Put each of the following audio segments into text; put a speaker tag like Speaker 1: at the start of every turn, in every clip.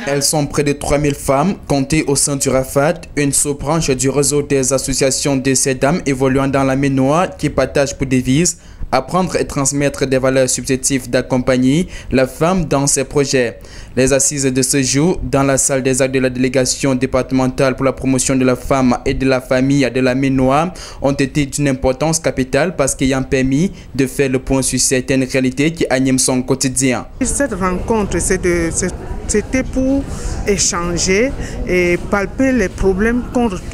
Speaker 1: Elles sont près de 3000 femmes comptées au sein du RAFAT, une sous-branche du réseau des associations de ces dames évoluant dans la Ménois qui partagent pour devise apprendre et transmettre des valeurs subjectives d'accompagner la femme dans ses projets. Les assises de ce jour dans la salle des actes de la délégation départementale pour la promotion de la femme et de la famille de la Ménois ont été d'une importance capitale parce qu'ayant permis de faire le point sur certaines réalités qui animent son quotidien.
Speaker 2: Cette rencontre, c'était pour échanger et palper les problèmes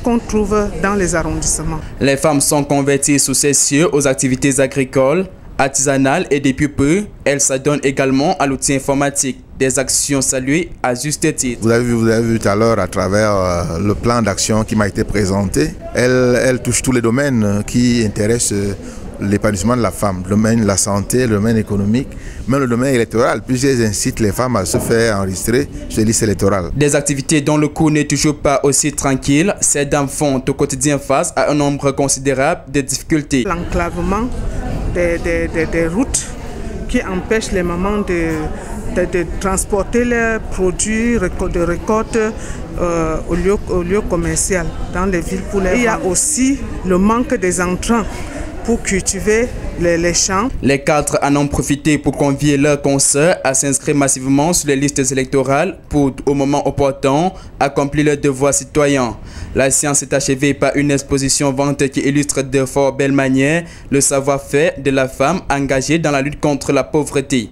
Speaker 2: qu'on trouve dans les arrondissements.
Speaker 1: Les femmes sont converties sous ces cieux aux activités agricoles, artisanales et depuis peu, elles s'adonnent également à l'outil informatique. Des actions saluées à juste titre.
Speaker 3: Vous avez vu tout à l'heure à travers le plan d'action qui m'a été présenté. Elle touche tous les domaines qui intéressent l'épanouissement de la femme, le domaine de la santé, le domaine économique, même le domaine électoral, puisqu'ils incitent les femmes à se faire enregistrer sur les listes électorales.
Speaker 1: Des activités dont le coût n'est toujours pas aussi tranquille, ces dames font au quotidien face à un nombre considérable de difficultés.
Speaker 2: L'enclavement des routes qui empêchent les mamans de transporter leurs produits de récolte au lieu commercial dans les villes pour les femmes. Il y a aussi le manque des entrants pour cultiver les champs.
Speaker 1: Les cadres en ont profité pour convier leurs consoeurs à s'inscrire massivement sur les listes électorales pour, au moment opportun, accomplir leurs devoirs citoyens. La séance est achevée par une exposition vente qui illustre de fort belle manière le savoir-faire de la femme engagée dans la lutte contre la pauvreté.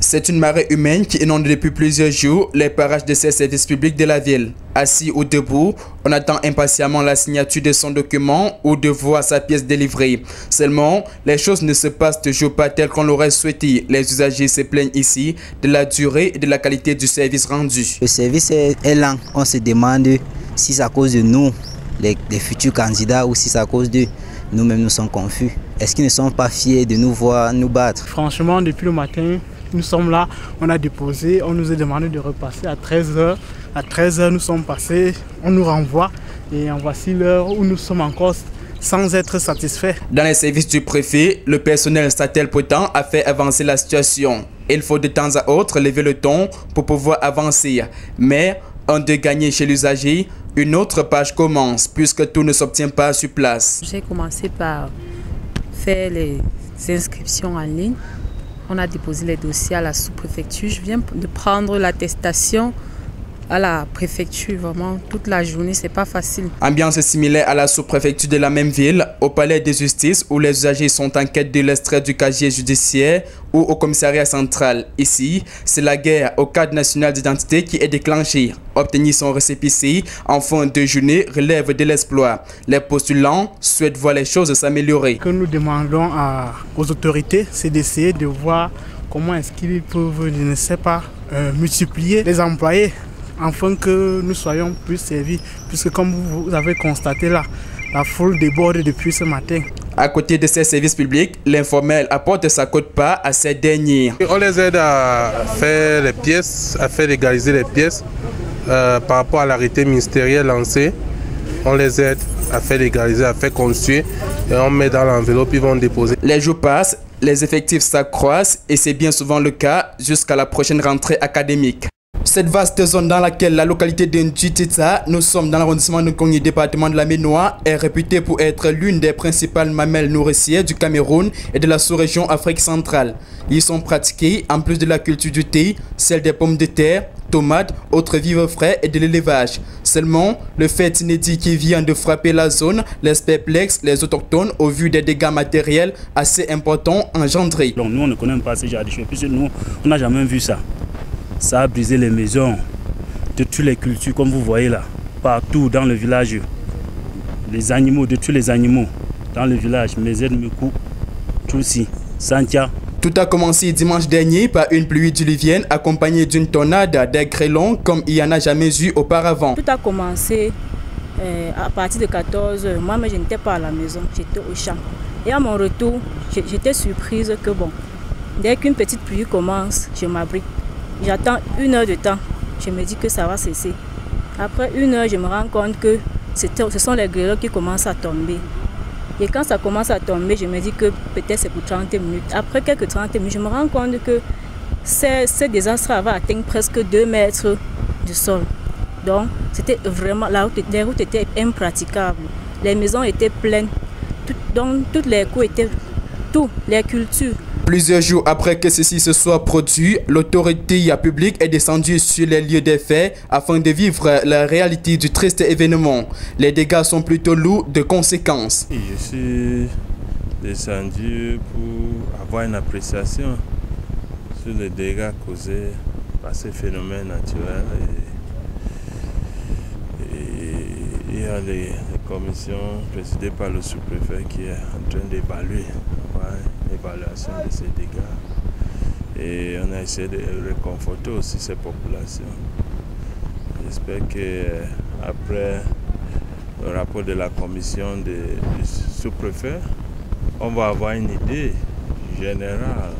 Speaker 1: C'est une marée humaine qui inonde depuis plusieurs jours les parages de ces services publics de la ville. Assis ou debout, on attend impatiemment la signature de son document ou de voir sa pièce délivrée. Seulement, les choses ne se passent toujours pas telles qu'on l'aurait souhaité. Les usagers se plaignent ici de la durée et de la qualité du service rendu.
Speaker 4: Le service est lent. On se demande si c'est à cause de nous, les futurs candidats, ou si c'est à cause de nous-mêmes, nous sommes confus. Est-ce qu'ils ne sont pas fiers de nous voir nous battre?
Speaker 5: Franchement, depuis le matin, nous sommes là, on a déposé, on nous a demandé de repasser à 13h. À 13h, nous sommes passés, on nous renvoie et en voici l'heure où nous sommes encore sans être satisfaits.
Speaker 1: Dans les services du préfet, le personnel s'attelle pourtant à faire avancer la situation. Il faut de temps à autre lever le ton pour pouvoir avancer. Mais, un de gagné chez l'usager, une autre page commence puisque tout ne s'obtient pas sur place.
Speaker 6: J'ai commencé par faire les inscriptions en ligne. On a déposé les dossiers à la sous-préfecture. Je viens de prendre l'attestation à la préfecture. Vraiment, toute la journée, c'est pas facile.
Speaker 1: Ambiance similaire à la sous-préfecture de la même ville, au palais de justice où les usagers sont en quête de l'extrait du casier judiciaire ou au commissariat central. Ici, c'est la guerre au cadre national d'identité qui est déclenchée. Obtenir son récépissé en fin de journée relève de l'exploit. Les postulants souhaitent voir les choses s'améliorer.
Speaker 5: Ce que nous demandons aux autorités, c'est d'essayer de voir comment est-ce qu'ils peuvent, je ne sais pas, multiplier les employés afin que nous soyons plus servis. Puisque comme vous avez constaté là, la foule déborde depuis ce matin.
Speaker 1: À côté de ces services publics, l'informel apporte sa quote-part à ces derniers.
Speaker 7: On les aide à faire les pièces, à faire légaliser les pièces par rapport à l'arrêté ministériel lancé. On les aide à faire légaliser, à faire construire et on met dans l'enveloppe, ils vont déposer.
Speaker 1: Les jours passent, les effectifs s'accroissent et c'est bien souvent le cas jusqu'à la prochaine rentrée académique. Cette vaste zone dans laquelle la localité de Ndjitita, nous sommes dans l'arrondissement de Kongi, département de la Ménois, est réputée pour être l'une des principales mamelles nourricières du Cameroun et de la sous-région Afrique centrale. Ils sont pratiqués, en plus de la culture du thé, celle des pommes de terre, tomates, autres vivres frais et de l'élevage. Seulement, le fait inédit qui vient de frapper la zone laisse perplexe les autochtones au vu des dégâts matériels assez importants engendrés.
Speaker 8: Donc nous, on ne connaît pas ce genre de choses, puisque nous, on n'a jamais vu ça. Ça a brisé les maisons de toutes les cultures, comme vous voyez là, partout dans le village. Les animaux, de tous les animaux dans le village, Mézède, Mekou, Toussi, Santia.
Speaker 1: Tout a commencé dimanche dernier par une pluie diluvienne accompagnée d'une tornade des grêlons comme il n'y en a jamais eu auparavant.
Speaker 9: Tout a commencé à partir de 14h. Moi, je n'étais pas à la maison, j'étais au champ. Et à mon retour, j'étais surprise que bon, dès qu'une petite pluie commence, je m'abrite. J'attends 1 heure de temps, je me dis que ça va cesser. Après 1 heure, je me rends compte que ce sont les grêlons qui commencent à tomber. Et quand ça commence à tomber, je me dis que peut-être c'est pour 30 minutes. Après quelques 30 minutes, je me rends compte que ce désastre avait atteint presque 2 mètres du sol. Donc, c'était vraiment, les routes étaient impraticables. Les maisons étaient pleines. Donc, toutes les cours étaient, les cultures.
Speaker 1: Plusieurs jours après que ceci se soit produit, l'autorité publique est descendue sur les lieux des faits afin de vivre la réalité du triste événement. Les dégâts sont plutôt lourds de conséquences.
Speaker 10: Je suis descendu pour avoir une appréciation sur les dégâts causés par ces phénomènes naturels. Et il y a les commissions présidées par le sous-préfet qui est en train d'évaluer l'évaluation de ces dégâts. Et on a essayé de réconforter aussi ces populations. J'espère qu'après le rapport de la commission du sous-préfet, on va avoir une idée générale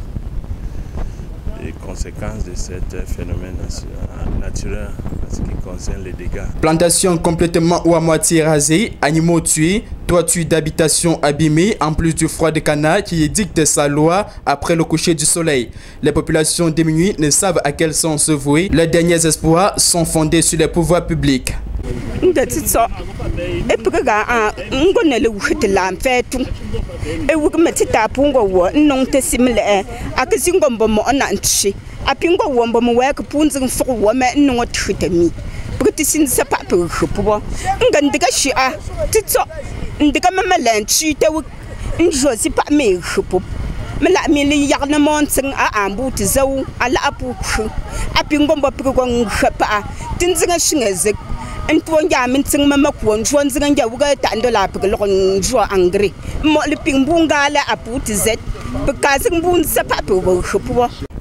Speaker 10: des conséquences de ce phénomène naturel en ce qui concerne les dégâts.
Speaker 1: Plantations complètement ou à moitié rasées, animaux tués, toitures d'habitation abîmées, en plus du froid de canal qui édicte sa loi après le coucher du soleil. Les populations démunies ne savent à quel sens se vouer. Leurs derniers espoirs sont fondés sur les pouvoirs publics.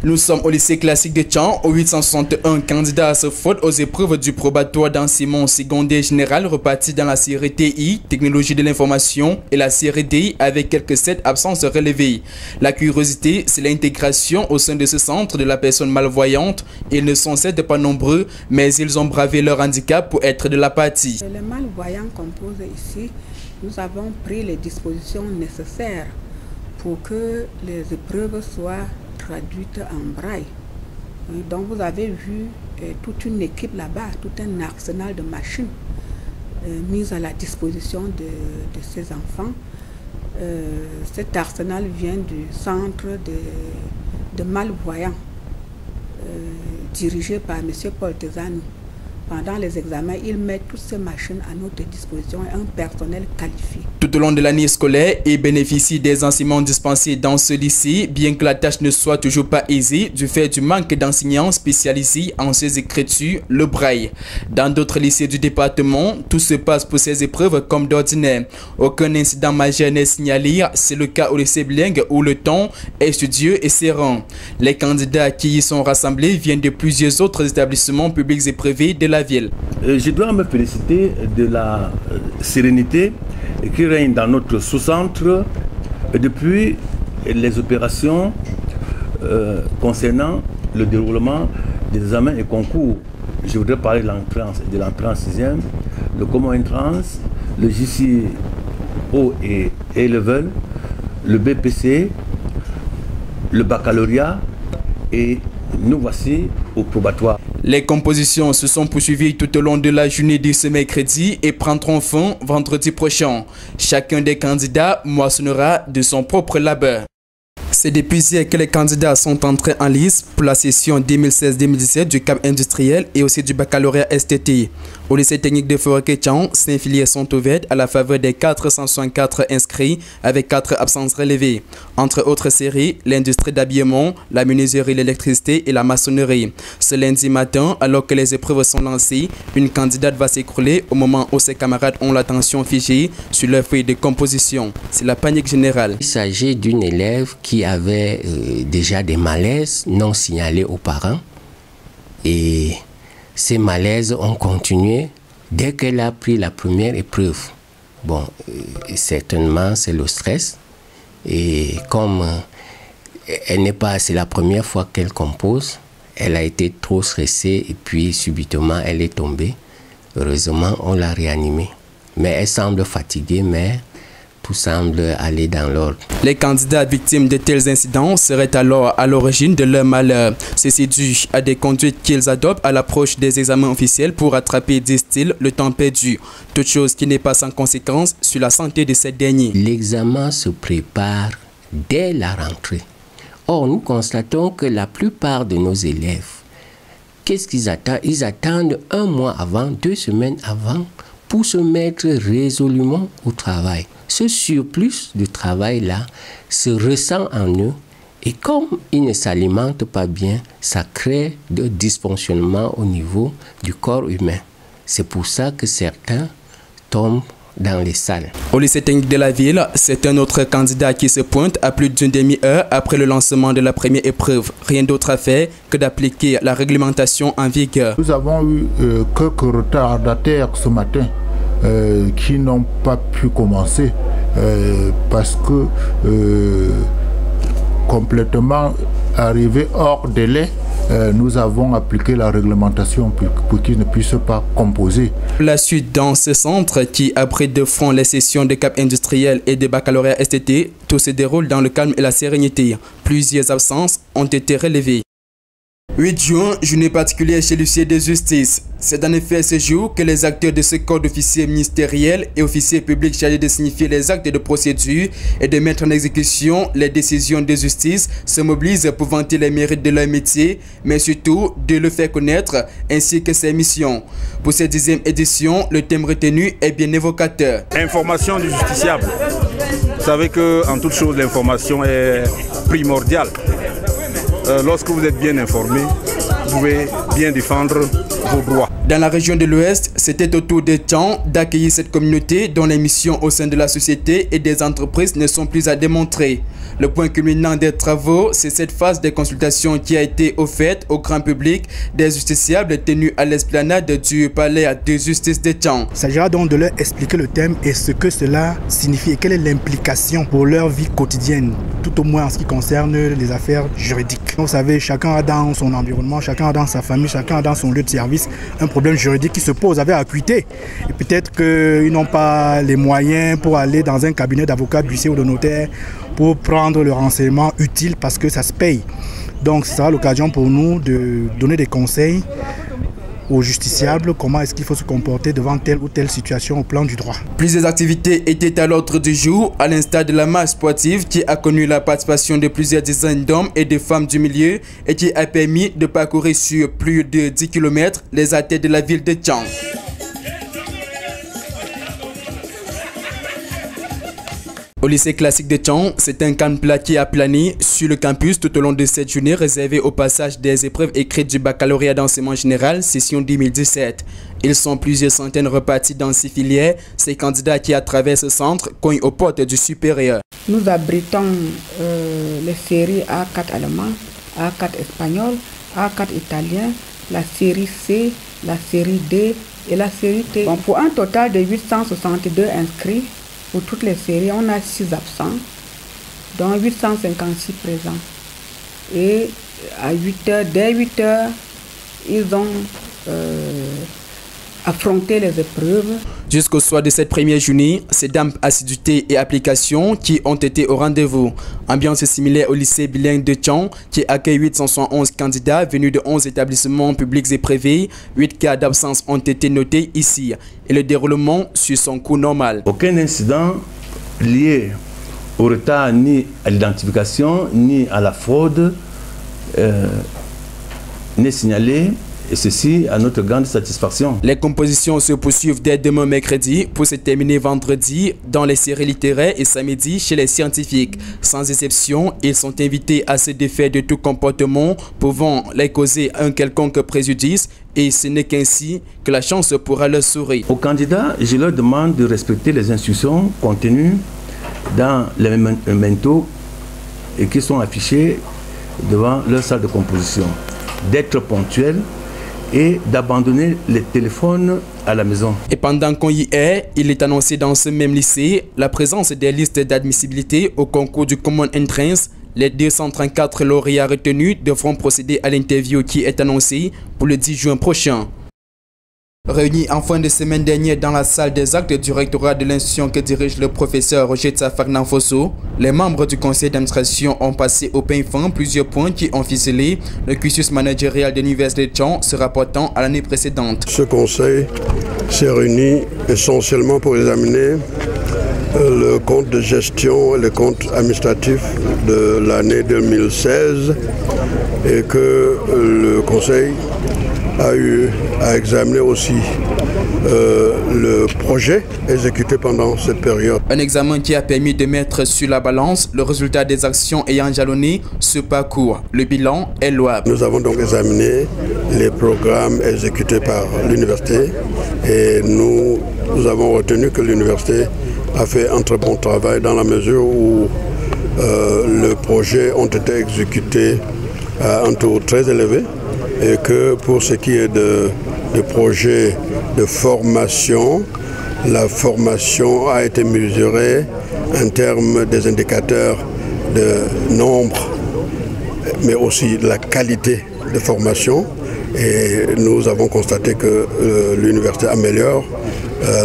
Speaker 1: Nous sommes au lycée classique de Tchang, où 861 candidats se frottent aux épreuves du probatoire d'enseignement secondaire général repartis dans la série TI, technologie de l'information, et la série DI avec quelques 7 absences relevées. La curiosité, c'est l'intégration au sein de ce centre de la personne malvoyante. Ils ne sont certes pas nombreux, mais ils ont bravé leur handicap pour être de la partie.
Speaker 11: Les malvoyants composent ici, nous avons pris les dispositions nécessaires pour que les épreuves soient traduite en braille. Donc vous avez vu toute une équipe là-bas, tout un arsenal de machines mises à la disposition de ces enfants. Cet arsenal vient du centre de malvoyants dirigé par M. Paul Tezani. Pendant les examens, ils mettent toutes ces machines à notre disposition et un personnel qualifié. Tout au long de l'année scolaire, ils bénéficient des enseignements dispensés dans ce lycée, bien que la tâche ne soit toujours pas aisée du fait du manque d'enseignants spécialisés en ces écritures, le braille. Dans d'autres lycées du département, tout se passe pour ces épreuves comme d'ordinaire. Aucun incident majeur n'est signalé, c'est le cas au lycée bilingue où le ton est studieux et serein. Les candidats qui y sont rassemblés viennent de plusieurs autres établissements publics et privés de la ville.
Speaker 12: Je dois me féliciter de la sérénité qui règne dans notre sous-centre depuis les opérations concernant le déroulement des examens et concours. Je voudrais parler de l'entrée en 6e, le Common Entrance, le JCO et A-Level, le BPC, le baccalauréat, et nous voici au probatoire.
Speaker 1: Les compositions se sont poursuivies tout au long de la journée de ce mercredi et prendront fin vendredi prochain. Chacun des candidats moissonnera de son propre labeur. C'est depuis hier que les candidats sont entrés en lice pour la session 2016-2017 du CAP industriel et aussi du baccalauréat STT. Au lycée technique de Forêt-Kétian, 5 filières sont ouvertes à la faveur des 464 inscrits avec 4 absences relevées. Entre autres séries, l'industrie d'habillement, la menuiserie, l'électricité et la maçonnerie. Ce lundi matin, alors que les épreuves sont lancées, une candidate va s'écrouler au moment où ses camarades ont l'attention figée sur leur feuille de composition. C'est la panique générale.
Speaker 13: Il s'agit d'une élève qui avait déjà des malaises non signalés aux parents et ces malaises ont continué dès qu'elle a pris la première épreuve. Bon, certainement c'est le stress et comme c'est la première fois qu'elle compose, elle a été trop stressée et puis subitement elle est tombée. Heureusement on l'a réanimée. Mais elle semble fatiguée, mais tout semble aller dans l'ordre.
Speaker 1: Les candidats victimes de tels incidents seraient alors à l'origine de leur malheur. Ceci dû à des conduites qu'ils adoptent à l'approche des examens officiels pour rattraper, disent-ils, le temps perdu. Toute chose qui n'est pas sans conséquence sur la santé de ces derniers.
Speaker 13: L'examen se prépare dès la rentrée. Or, nous constatons que la plupart de nos élèves, qu'est-ce qu'ils attendent? Ils attendent 1 mois avant, 2 semaines avant, pour se mettre résolument au travail. Ce surplus de travail-là se ressent en eux et comme ils ne s'alimentent pas bien, ça crée de dysfonctionnements au niveau du corps humain. C'est pour ça que certains tombent dans les salles.
Speaker 1: Au lycée technique de la ville, c'est un autre candidat qui se pointe à plus d'une demi-heure après le lancement de la première épreuve. Rien d'autre à faire que d'appliquer la réglementation en vigueur.
Speaker 14: Nous avons eu quelques retardataires ce matin qui n'ont pas pu commencer parce que complètement arrivés hors délai, nous avons appliqué la réglementation pour qu'ils ne puissent pas composer.
Speaker 1: La suite dans ce centre qui abrite de front les sessions de cap industriel et de baccalauréat STT, tout se déroule dans le calme et la sérénité. Plusieurs absences ont été relevées. 8 juin, journée particulière chez l'huissier de justice. C'est en effet ce jour que les acteurs de ce corps d'officiers ministériels et officiers publics chargés de signifier les actes de procédure et de mettre en exécution les décisions de justice se mobilisent pour vanter les mérites de leur métier, mais surtout de le faire connaître ainsi que ses missions. Pour cette 10e édition, le thème retenu est bien évocateur.
Speaker 15: Information du justiciable. Vous savez qu'en toute chose, l'information est primordiale. Lorsque vous êtes bien informé, vous pouvez bien défendre vos droits.
Speaker 1: Dans la région de l'Ouest, c'était au tour des temps d'accueillir cette communauté dont les missions au sein de la société et des entreprises ne sont plus à démontrer. Le point culminant des travaux, c'est cette phase de consultation qui a été offerte au grand public des justiciables tenus à l'esplanade du palais de justice de Tian.
Speaker 5: Il s'agira donc de leur expliquer le thème et ce que cela signifie et quelle est l'implication pour leur vie quotidienne, tout au moins en ce qui concerne les affaires juridiques. Vous savez, chacun a dans son environnement, chacun a dans sa famille, chacun a dans son lieu de service un problème juridique qui se pose avec acuité. Et peut-être qu'ils n'ont pas les moyens pour aller dans un cabinet d'avocat, d'huissier ou de notaire pour prendre le renseignement utile parce que ça se paye. Donc ce sera l'occasion pour nous de donner des conseils aux justiciables, comment est-ce qu'il faut se comporter devant telle ou telle situation au plan du droit.
Speaker 1: Plusieurs activités étaient à l'ordre du jour, à l'instar de la marche sportive qui a connu la participation de plusieurs dizaines d'hommes et de femmes du milieu et qui a permis de parcourir sur plus de 10 km les artères de la ville de Tian. Au lycée classique de Tian, c'est un calme plat qui a plané sur le campus tout au long de cette journée réservée au passage des épreuves écrites du baccalauréat d'enseignement général, session 2017. Ils sont plusieurs centaines repartis dans 6 filières, ces candidats qui à travers ce centre cognent aux portes du supérieur.
Speaker 11: Nous abritons les séries A4 allemands, A4 espagnol, A4 italien, la série C, la série D et la série T. Bon, pour un total de 862 inscrits, pour toutes les séries, on a 6 absents, dont 856 présents. Et à 8 heures, dès 8 heures, ils ont affronté les épreuves.
Speaker 1: Jusqu'au soir de cette première journée, c'est dames assiduité et application qui ont été au rendez-vous. Ambiance similaire au lycée bilingue de Tian qui accueille 811 candidats venus de 11 établissements publics et privés. 8 cas d'absence ont été notés ici et le déroulement suit son cours normal.
Speaker 12: Aucun incident lié au retard ni à l'identification ni à la fraude n'est signalé. Et ceci à notre grande satisfaction.
Speaker 1: Les compositions se poursuivent dès demain mercredi pour se terminer vendredi dans les séries littéraires et samedi chez les scientifiques. Sans exception, ils sont invités à se défaire de tout comportement pouvant les causer un quelconque préjudice et ce n'est qu'ainsi que la chance pourra leur sourire.
Speaker 12: Aux candidats, je leur demande de respecter les instructions contenues dans les mémentos et qui sont affichés devant leur salle de composition, d'être ponctuels et d'abandonner les téléphones à la maison.
Speaker 1: Et pendant qu'on y est, il est annoncé dans ce même lycée la présence des listes d'admissibilité au concours du Common Entrance. Les 234 lauréats retenus devront procéder à l'interview qui est annoncée pour le 10 juin prochain. Réunis en fin de semaine dernière dans la salle des actes du rectorat de l'institution que dirige le professeur Roger Fernand Fosso, les membres du conseil d'administration ont passé au pain fin plusieurs points qui ont ficelé le cursus managérial de l'Université de Tchon se rapportant à l'année précédente.
Speaker 16: Ce conseil s'est réuni essentiellement pour examiner le compte de gestion et le compte administratif de l'année 2016 et que le conseil a eu à examiner aussi le projet exécuté pendant cette période.
Speaker 1: Un examen qui a permis de mettre sur la balance le résultat des actions ayant jalonné ce parcours. Le bilan est louable.
Speaker 16: Nous avons donc examiné les programmes exécutés par l'université et nous avons retenu que l'université a fait un très bon travail dans la mesure où les projets ont été exécutés à un taux très élevé et que pour ce qui est de projets de formation, la formation a été mesurée en termes des indicateurs de nombre, mais aussi de la qualité de formation. Et nous avons constaté que l'université améliore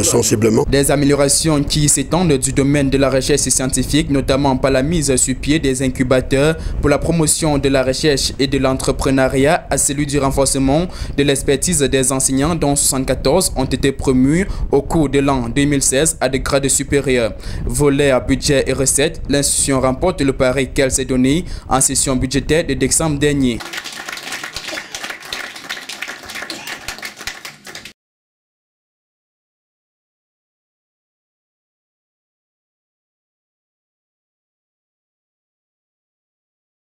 Speaker 16: sensiblement.
Speaker 1: Des améliorations qui s'étendent du domaine de la recherche scientifique, notamment par la mise sur pied des incubateurs pour la promotion de la recherche et de l'entrepreneuriat à celui du renforcement de l'expertise des enseignants, dont 74 ont été promus au cours de l'an 2016 à des grades supérieurs. Volet à budget et recettes, l'institution remporte le pari qu'elle s'est donné en session budgétaire de décembre dernier.